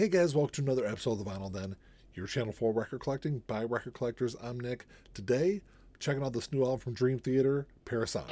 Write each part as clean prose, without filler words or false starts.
Hey guys, welcome to another episode of The Vinyl Den, your channel for record collecting by record collectors. I'm Nick. Today, checking out this new album from Dream Theater, Parasomnia.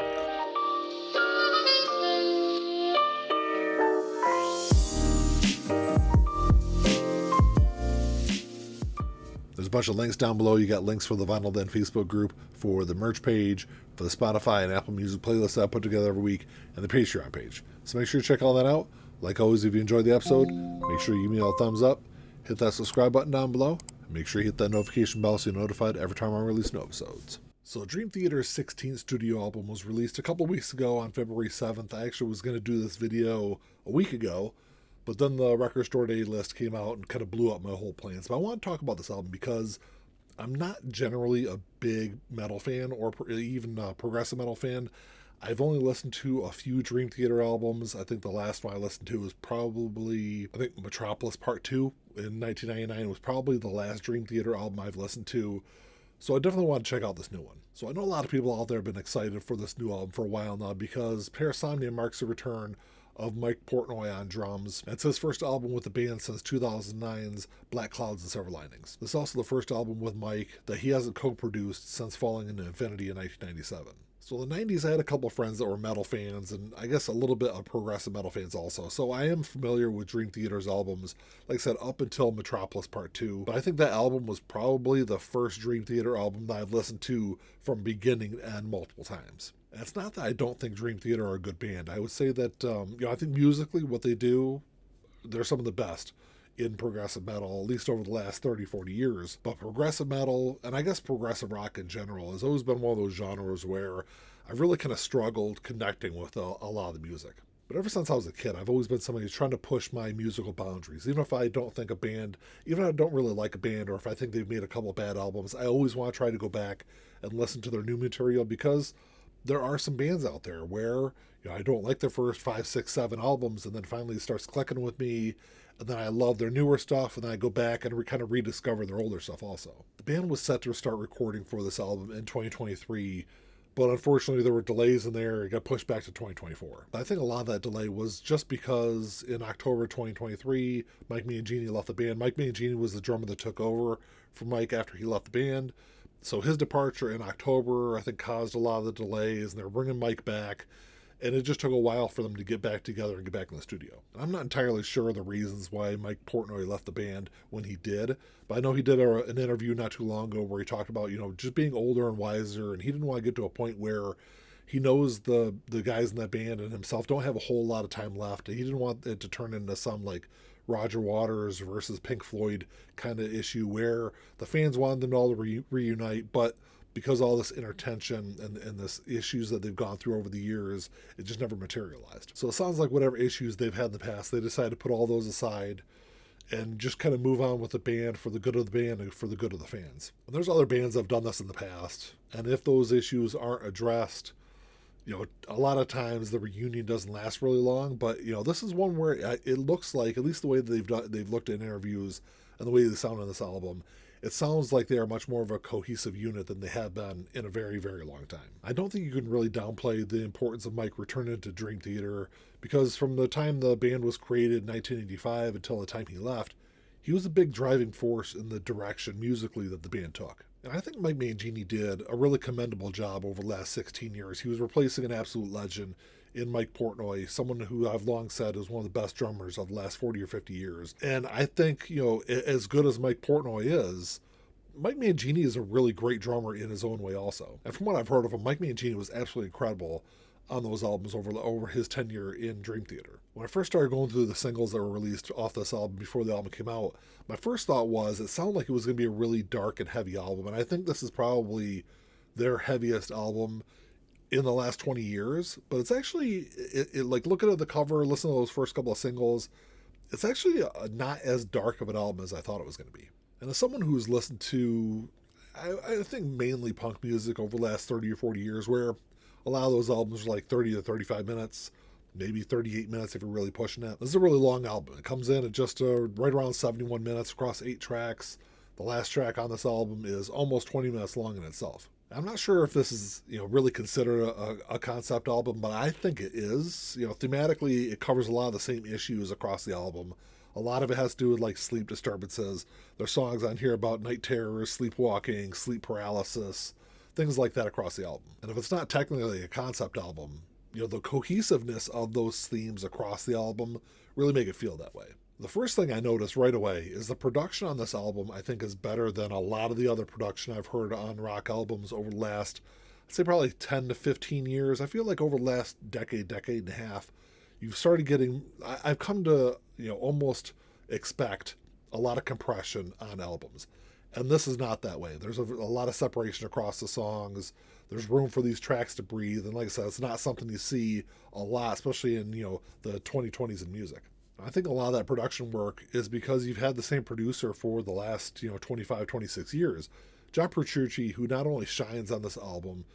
There's a bunch of links down below. You got links for the Vinyl Den Facebook group, for the merch page, for the Spotify and Apple Music playlist that I put together every week, and the Patreon page. So make sure you check all that out. Like always, if you enjoyed the episode, make sure you give me a thumbs up, hit that subscribe button down below, and make sure you hit that notification bell so you're notified every time I release new episodes. So Dream Theater's 16th studio album was released a couple weeks ago on February 7th. I actually was going to do this video a week ago, but then the Record Store Day list came out and kind of blew up my whole plans. But I want to talk about this album because I'm not generally a big metal fan or even a progressive metal fan. I've only listened to a few Dream Theater albums. I think the last one I listened to was probably, Metropolis Part 2 in 1999 was probably the last Dream Theater album I've listened to. So I definitely want to check out this new one. So I know a lot of people out there have been excited for this new album for a while now because Parasomnia marks the return of Mike Portnoy on drums. It's his first album with the band since 2009's Black Clouds and Silver Linings. This is also the first album with Mike that he hasn't co-produced since Falling into Infinity in 1997. So in the 90s, I had a couple friends that were metal fans, and I guess a little bit of progressive metal fans also. So I am familiar with Dream Theater's albums, like I said, up until Metropolis Part 2. But I think that album was probably the first Dream Theater album that I've listened to from beginning to end multiple times. And it's not that I don't think Dream Theater are a good band. I would say that, I think musically what they do, they're some of the best in progressive metal, at least over the last 30, 40 years. But progressive metal, and I guess progressive rock in general, has always been one of those genres where I've really kind of struggled connecting with a lot of the music. But ever since I was a kid, I've always been somebody who's trying to push my musical boundaries. Even if I don't think a band, even if I don't really like a band, or if I think they've made a couple of bad albums, I always want to try to go back and listen to their new material because there are some bands out there where I don't like their first 5, 6, 7 albums, and then finally it starts clicking with me, and then I love their newer stuff, and then I go back and kind of rediscover their older stuff also. The band was set to start recording for this album in 2023, but unfortunately there were delays in there. It got pushed back to 2024. I think a lot of that delay was just because in October 2023, Mike Mangini left the band. Mike Mangini was the drummer that took over from Mike after he left the band. So his departure in October, I think, caused a lot of the delays, and they're bringing Mike back, and it just took a while for them to get back together and get back in the studio. I'm not entirely sure the reasons why Mike Portnoy left the band when he did, but I know he did an interview not too long ago where he talked about, just being older and wiser, and he didn't want to get to a point where he knows the guys in that band and himself don't have a whole lot of time left. He didn't want it to turn into some like Roger Waters versus Pink Floyd kind of issue where the fans wanted them all to reunite, but because all this intertension and this issues that they've gone through over the years, it just never materialized. So it sounds like whatever issues they've had in the past, they decided to put all those aside and just kind of move on with the band for the good of the band and for the good of the fans. And there's other bands that have done this in the past, and if those issues aren't addressed, a lot of times the reunion doesn't last really long, but this is one where it looks like, at least the way that they've looked at interviews and the way they sound on this album, it sounds like they are much more of a cohesive unit than they have been in a very, very long time. I don't think you can really downplay the importance of Mike returning to Dream Theater because from the time the band was created in 1985 until the time he left, he was a big driving force in the direction musically that the band took. And I think Mike Mangini did a really commendable job over the last 16 years. He was replacing an absolute legend in Mike Portnoy, someone who I've long said is one of the best drummers of the last 40 or 50 years. And I think, as good as Mike Portnoy is, Mike Mangini is a really great drummer in his own way also. And from what I've heard of him, Mike Mangini was absolutely incredible on those albums over his tenure in Dream Theater. When I first started going through the singles that were released off this album before the album came out, my first thought was it sounded like it was going to be a really dark and heavy album, and I think this is probably their heaviest album in the last 20 years, but it's actually, like looking at the cover, listening to those first couple of singles, it's actually not as dark of an album as I thought it was going to be. And as someone who's listened to, I think mainly punk music over the last 30 or 40 years, where a lot of those albums are like 30 to 35 minutes, maybe 38 minutes if you're really pushing it. This is a really long album. It comes in at just right around 71 minutes across 8 tracks. The last track on this album is almost 20 minutes long in itself. I'm not sure if this is, really considered a concept album, but I think it is. Thematically, it covers a lot of the same issues across the album. A lot of it has to do with like sleep disturbances. There's songs on here about night terrors, sleepwalking, sleep paralysis, things like that across the album. And if it's not technically a concept album, the cohesiveness of those themes across the album really make it feel that way. The first thing I noticed right away is the production on this album, I think, is better than a lot of the other production I've heard on rock albums over the last, I'd say probably 10 to 15 years. I feel like over the last decade and a half, you've started getting, I've come to, almost expect a lot of compression on albums. And this is not that way. There's a lot of separation across the songs. There's room for these tracks to breathe. And like I said, it's not something you see a lot, especially in, the 2020s in music. I think a lot of that production work is because you've had the same producer for the last, 25, 26 years. John Petrucci, who not only shines on this album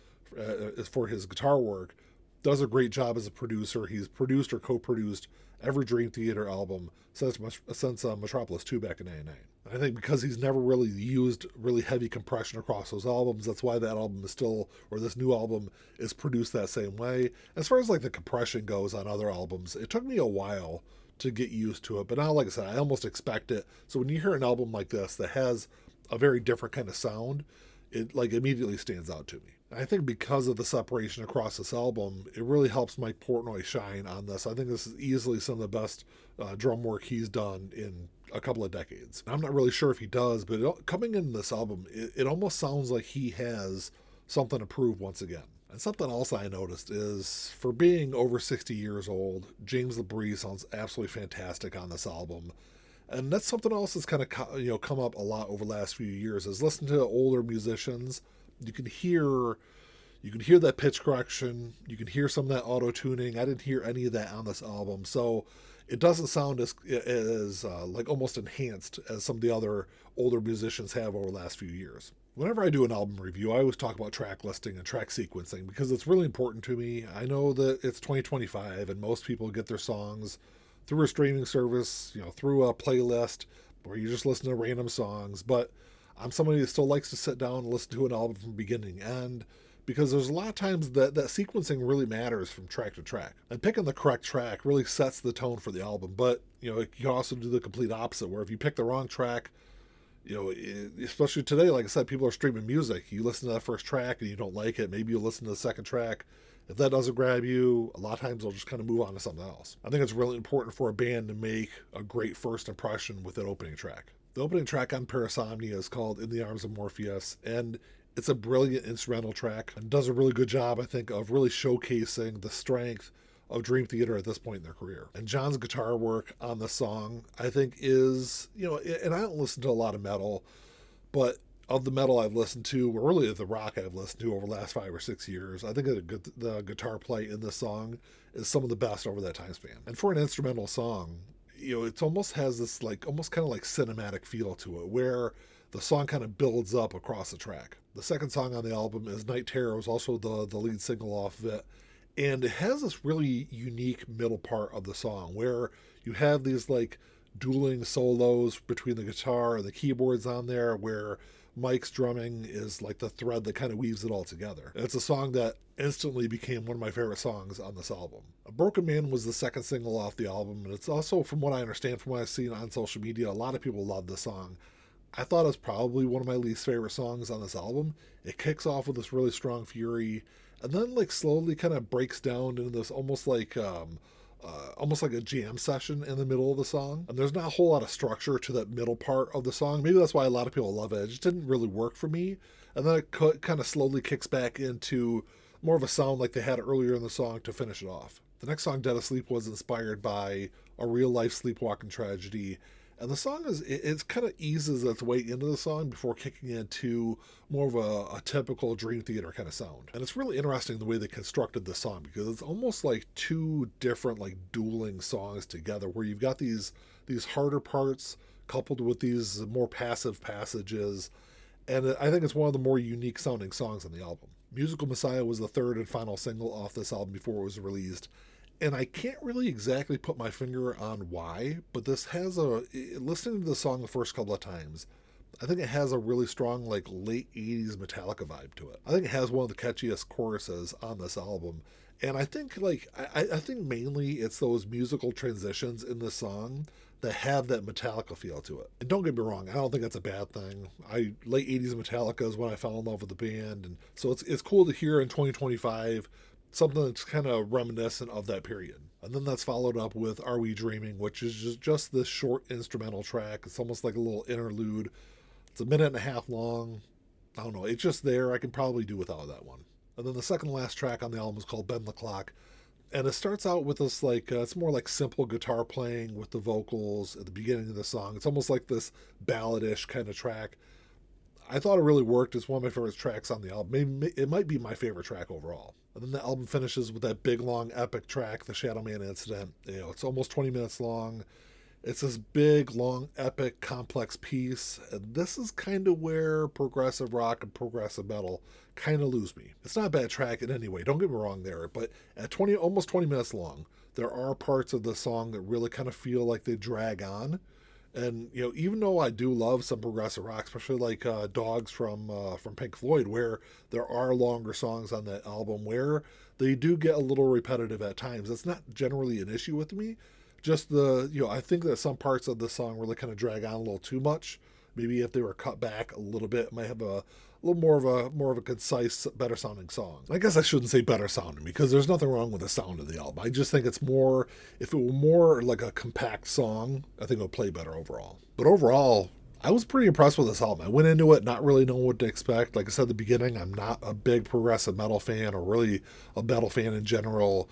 for his guitar work, does a great job as a producer. He's produced or co-produced every Dream Theater album since Metropolis 2 back in 99. I think because he's never really used really heavy compression across those albums, that's why that album is still, or this new album is produced that same way. As far as like the compression goes on other albums, it took me a while to get used to it, but now, like I said, I almost expect it. So when you hear an album like this that has a very different kind of sound, it like immediately stands out to me. I think because of the separation across this album, it really helps Mike Portnoy shine on this. I think this is easily some of the best drum work he's done in a couple of decades. I'm not really sure if he does, but coming into this album, it almost sounds like he has something to prove once again. And something else I noticed is, for being over 60 years old, James LaBrie sounds absolutely fantastic on this album. And that's something else that's kind of come up a lot over the last few years, is listening to older musicians. You can hear that pitch correction. You can hear some of that auto tuning. I didn't hear any of that on this album, so it doesn't sound as like almost enhanced as some of the other older musicians have over the last few years. Whenever I do an album review, I always talk about track listing and track sequencing because it's really important to me. I know that it's 2025 and most people get their songs through a streaming service, through a playlist, where you just listen to random songs, but I'm somebody that still likes to sit down and listen to an album from beginning to end, because there's a lot of times that sequencing really matters from track to track. And picking the correct track really sets the tone for the album, but you can also do the complete opposite, where if you pick the wrong track, especially today, like I said, people are streaming music. You listen to that first track and you don't like it, maybe you'll listen to the second track. If that doesn't grab you, a lot of times they'll just kind of move on to something else. I think it's really important for a band to make a great first impression with that opening track. The opening track on Parasomnia is called In the Arms of Morpheus, and it's a brilliant instrumental track and does a really good job, I think, of really showcasing the strength of Dream Theater at this point in their career. And John's guitar work on the song, I think, is, and I don't listen to a lot of metal, but of the metal I've listened to, or really the rock I've listened to over the last 5 or 6 years, I think the guitar play in this song is some of the best over that time span. And for an instrumental song, it almost has this almost kind of like cinematic feel to it, where the song kind of builds up across the track. The second song on the album is Night Terror, was also the lead single off of it. And it has this really unique middle part of the song where you have these dueling solos between the guitar and the keyboards on there, where Mike's drumming is like the thread that kind of weaves it all together. And it's a song that instantly became one of my favorite songs on this album. A Broken Man was the second single off the album, and it's also, from what I understand, from what I've seen on social media, a lot of people love this song. I thought it was probably one of my least favorite songs on this album. It kicks off with this really strong fury, and then slowly kind of breaks down into this almost like a jam session in the middle of the song. And there's not a whole lot of structure to that middle part of the song. Maybe that's why a lot of people love it. It just didn't really work for me. And then it kind of slowly kicks back into more of a sound like they had earlier in the song to finish it off. The next song, Dead Asleep, was inspired by a real-life sleepwalking tragedy. And the song it kind of eases its way into the song before kicking into more of a typical Dream Theater kind of sound. And it's really interesting the way they constructed the song, because it's almost like two different dueling songs together, where you've got these harder parts coupled with these more passive passages. And I think it's one of the more unique sounding songs on the album. Musical Messiah was the third and final single off this album before it was released. And I can't really exactly put my finger on why, but this has listening to the song the first couple of times, I think it has a really strong, like, late 80s Metallica vibe to it. I think it has one of the catchiest choruses on this album. And I think, like, I think mainly it's those musical transitions in the song that have that Metallica feel to it. And don't get me wrong, I don't think that's a bad thing. Late 80s Metallica is when I fell in love with the band. And so it's cool to hear in 2025 something that's kind of reminiscent of that period. And then that's followed up with Are We Dreaming, which is just this short instrumental track. It's almost like a little interlude. It's a minute and a half long. I don't know. It's just there. I can probably do without that one. And then the second last track on the album is called Bend the Clock. And it starts out with this, like, it's more like simple guitar playing with the vocals at the beginning of the song. It's almost like this balladish kind of track. I thought it really worked. It's one of my favorite tracks on the album. Maybe it might be my favorite track overall. And then the album finishes with that big, long, epic track, The Shadow Man Incident. You know, it's almost 20 minutes long. It's this big, long, epic, complex piece. And this is kind of where progressive rock and progressive metal kind of lose me. It's not a bad track in any way. Don't get me wrong there. But at almost 20 minutes long, there are parts of the song that really kind of feel like they drag on. And, you know, even though I do love some progressive rock, especially like Dogs from Pink Floyd, where there are longer songs on that album where they do get a little repetitive at times. That's not generally an issue with me. Just I think that some parts of the song really kind of drag on a little too much. Maybe if they were cut back a little bit, it might have a little more of a concise, better sounding song. I guess I shouldn't say better sounding because there's nothing wrong with the sound of the album. I just think it's more, if it were more like a compact song, I think it would play better overall. But overall, I was pretty impressed with this album. I went into it not really knowing what to expect. Like I said at the beginning, I'm not a big progressive metal fan or really a metal fan in general.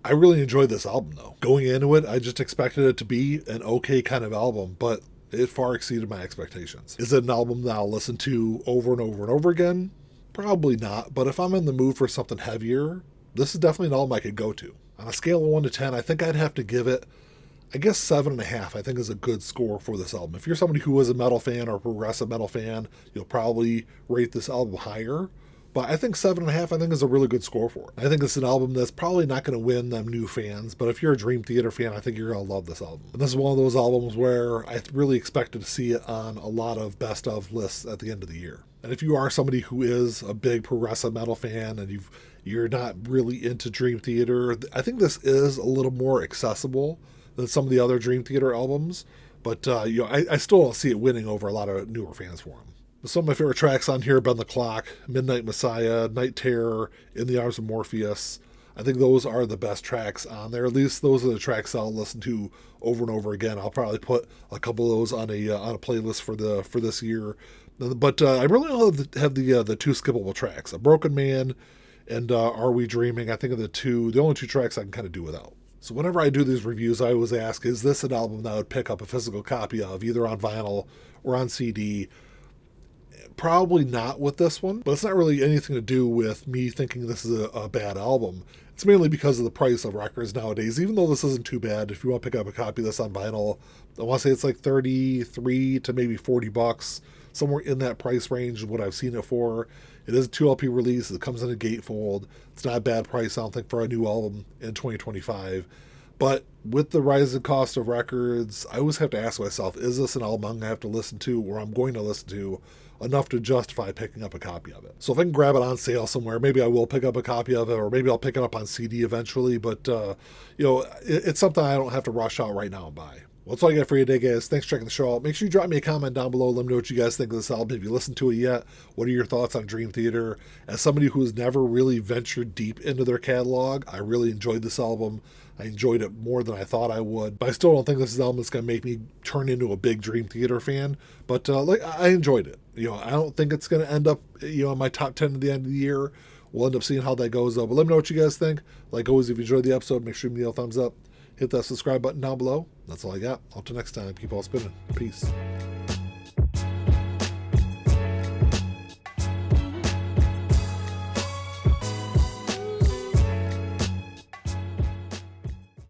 I really enjoyed this album though. Going into it, I just expected it to be an okay kind of album, but it far exceeded my expectations. Is it an album that I'll listen to over and over and over again? Probably not, but if I'm in the mood for something heavier, this is definitely an album I could go to. On a scale of 1 to 10, I think I'd have to give it, I guess 7.5, I think is a good score for this album. If you're somebody who is a metal fan or a progressive metal fan, you'll probably rate this album higher. But I think 7.5, I think is a really good score for it. I think it's an album that's probably not going to win them new fans, but if you're a Dream Theater fan, I think you're going to love this album. And this is one of those albums where I really expected to see it on a lot of best of lists at the end of the year. And if you are somebody who is a big progressive metal fan and you're not really into Dream Theater, I think this is a little more accessible than some of the other Dream Theater albums. But I still don't see it winning over a lot of newer fans for them. Some of my favorite tracks on here: Bend the Clock, Midnight Messiah, Night Terror, In the Arms of Morpheus. I think those are the best tracks on there. At least those are the tracks I'll listen to over and over again. I'll probably put a couple of those on a playlist for this year. But I really have the two skippable tracks: A Broken Man and Are We Dreaming. I think of the only two tracks I can kind of do without. So whenever I do these reviews, I always ask, is this an album that I would pick up a physical copy of, either on vinyl or on CD? Probably not with this one, but it's not really anything to do with me thinking this is a bad album. It's mainly because of the price of records nowadays. Even though this isn't too bad, if you want to pick up a copy of this on vinyl, I want to say it's like 33 to maybe $40, somewhere in that price range is what I've seen it for. It is a 2 LP release. It comes in a gatefold. It's not a bad price, I don't think, for a new album in 2025. But with the rising cost of records, I always have to ask myself, is this an album I'm going to have to listen to, or I'm going to listen to, enough to justify picking up a copy of it? So if I can grab it on sale somewhere, maybe I will pick up a copy of it, or maybe I'll pick it up on CD eventually. But, it's something I don't have to rush out right now and buy. Well, that's all I got for you today, guys. Thanks for checking the show out. Make sure you drop me a comment down below. Let me know what you guys think of this album. If you listened to it yet, what are your thoughts on Dream Theater? As somebody who's never really ventured deep into their catalog, I really enjoyed this album. I enjoyed it more than I thought I would. But I still don't think this is an album that's going to make me turn into a big Dream Theater fan. But I enjoyed it. I don't think it's going to end up in my top 10 at the end of the year. We'll end up seeing how that goes, though. But let me know what you guys think. Like always, if you enjoyed the episode, make sure you give me a thumbs up. Hit that subscribe button down below. That's all I got. Until next time, keep all spinning. Peace.